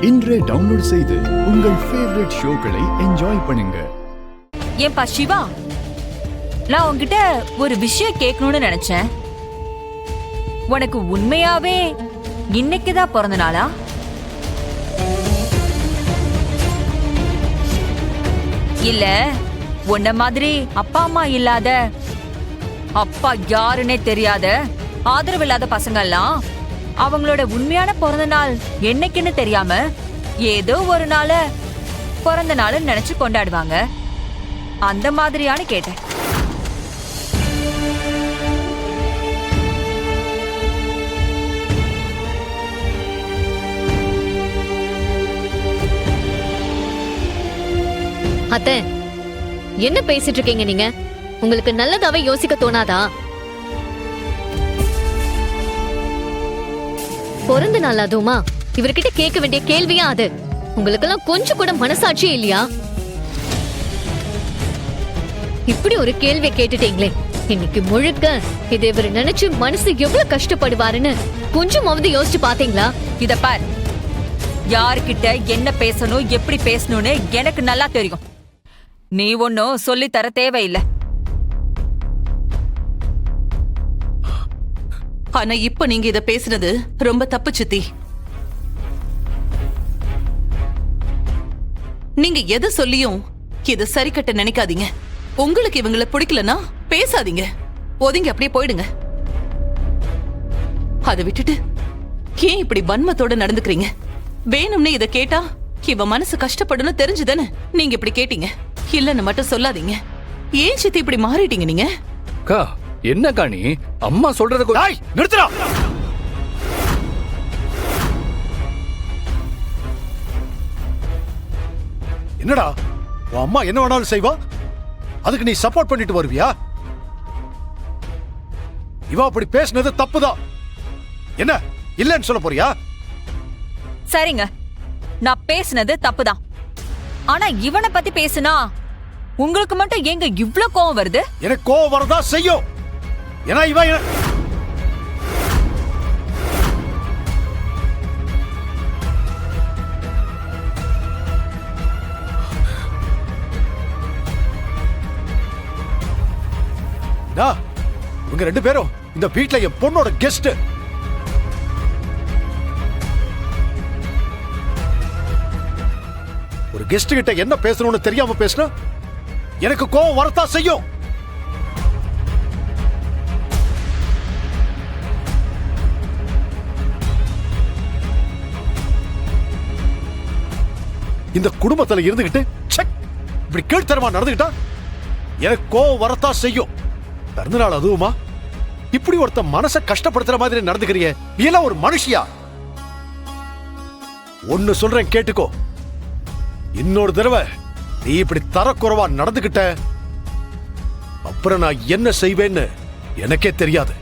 இன்றே டவுன்லோட் செய்து உங்கள் ஃபேவரட் ஷோக்களை என்ஜாய் பண்ணுங்க. ஏன்பா சிவா, நான் உன்கிட்ட ஒரு விஷயம் கேட்கணும்னு நினைச்சேன். உனக்கு உண்மையாவே இன்னைக்குதான் பிறந்த நாளா? இல்ல உன்ன மாதிரி அப்பா அம்மா இல்லாத, அப்பா யாருன்னே தெரியாத, ஆதரவு இல்லாத பசங்க எல்லாம் அவங்களோட உண்மையான பிறந்த நாள் என்னைக்குன்னு தெரியாம ஏதோ ஒரு நாள பிறந்த நாள் நினைச்சு கொண்டாடுவாங்க. அந்த மாதிரியானு கேட்டேன். அத்தை, என்ன பேசிட்டு இருக்கீங்க நீங்க? உங்களுக்கு நல்லதாவே யோசிக்க தோணாதா? பிறந்த நாள் அதுவுமா? இவர்கிட்ட கேட்க வேண்டிய கேள்வியா அது? உங்களுக்கெல்லாம் கொஞ்சம் கூட மனசாட்சியே இல்லையா? இப்படி ஒரு கேள்வியை கேட்டுட்டீங்களே. இன்னைக்கு முழுக்க இதை இவர் நினைச்சு மனசு எவ்வளவு கஷ்டப்படுவாருன்னு கொஞ்சமாவது யோசிச்சு பாத்தீங்களா? இத பார், யாருக்கிட்ட என்ன பேசணும் எப்படி பேசணும்னு எனக்கு நல்லா தெரியும். நீ ஒன்னும் சொல்லி தர தேவையில்லை. ஆனா இப்ப நீங்க இத பேசுனது ரொம்ப தப்பு சித்தி. நீங்க எதை சொல்லியும் இத சரி கட்ட நினைக்காதீங்க. உங்களுக்கு இவங்கள பிடிக்கலன்னா பேசாதீங்க, ஒதுங்கி அப்படியே போயிடுங்க. அதை விட்டுட்டு ஏன் இப்படி வன்மத்தோட நடந்துக்கிறீங்க? வேணும்னு இத கேட்டா இவ மனசு கஷ்டப்படும் தெரிஞ்சுதானே நீங்க இப்படி கேட்டீங்க. இல்லன்னு மட்டும் சொல்லாதீங்க. ஏன் சித்தி இப்படி மாறிட்டீங்க நீங்க? என்ன காணி அம்மா சொல்றது நிறுத்துறா. என்னடா உன் அம்மா என்ன வேணாலும் செய்வா, அதுக்கு நீ சப்போர்ட் பண்ணிட்டு வருவியா? இவ அப்படி பேசினது தப்புதான். என்ன இல்லன்னு சொல்ல போறியா? சரிங்க, நான் பேசினது தப்புதான். ஆனா இவனை பத்தி பேசுனா உங்களுக்கு மட்டும் எங்க இவ்ளோ கோவம் வருது? எனக்கு கோவம் வரதா செய்யும். ஏன்னா இவ இவங்க ரெண்டு பேரும் இந்த வீட்ல என் பொண்ணோட கெஸ்ட். ஒரு கெஸ்ட் கிட்ட என்ன பேசணும்னு தெரியாம பேசினா எனக்கு கோவம் வரதா செய்யும். இந்த குடும்பத்துல இருந்துகிட்டு இப்படி கீழ்த்தரமா நடந்துகிட்டா எனக்கு கோவம் வரத்தா செய்யும். பிறந்தநாள் அதுவுமா இப்படி ஒருத்த மனசை கஷ்டப்படுத்துற மாதிரி நடந்துக்கிறிய? நீ எல்லாம் ஒரு மனுஷியா? ஒன்னு சொல்றேன் கேட்டுக்கோ. இன்னொரு தடவை நீ இப்படி தரக்குறைவா நடந்துகிட்ட அப்புறம் நான் என்ன செய்வேன்னு எனக்கே தெரியாது.